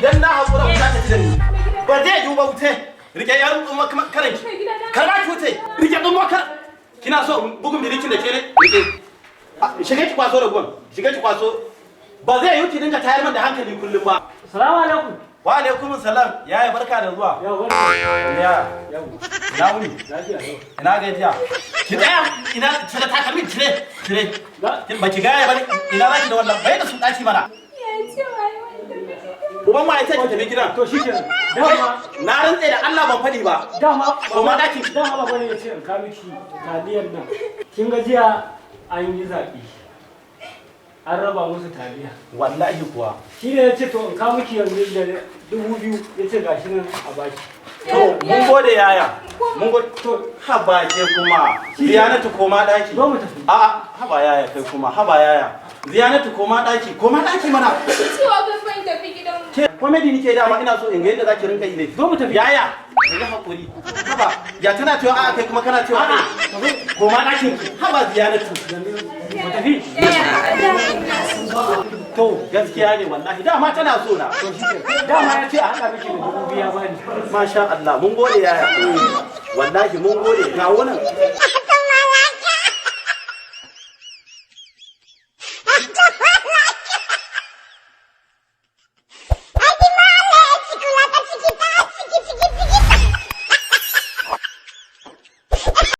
idan na haƙura wuta ta ci ni ba zai yiwu ba wuce rike yan tsumma karanki karba ki wuce rike tsumma kar kina so bugun birikin da ke ne rike shige ki kwaso da gwan shige ki kwaso ba zai yiwu ki dinga tayar min da hankali kullum ba. Assalamu alaikum. Wa alaikum salam yaya barka da zuwa. Ya barka. Ya ina wuni Lafiya yau. ina gajiya ki tsaya ina cire takalmin cire ba ki gaya ba ina zaki da wannan bai da su daki mana. Uban ma ya ce ki tafi gidan. To shikenan. Dama na rantse da Allah ban faɗi ba. dama Kuma daki. Dama ba ne ya ce in ka miki taliyar nan. Kin ga jiya an yi zaɓe. An raba musu taliya. Wallahi kuwa. Shi ne ya ce to in ka miki yanzu da 2000 ya ce gashi nan a baki. To mun gode yaya. Mun gode to haba ke kuma. Ziyanatu koma daki. Zo mu tafi. A'a haba yaya kai kuma haba yaya. Ziyanatu koma daki mana. Cewa ban bai tafi gidan mu. Ke comedy nike dama ina so in ga yadda zaki rinka yi ne. Zo mu tafi. Yaya ka yi hakuri. Haba ya tana cewa a'a kai kuma kana cewa a'a. Koma dakin ki. Haba Ziyanatu. Mu tafi. To gaskiya ne wallahi dama tana so na. To shikenan. Dama ya ce a haɗa miki da 2000 ya bani. Masha Allah mun gode yaya. Wallahi mun gode ga wannan.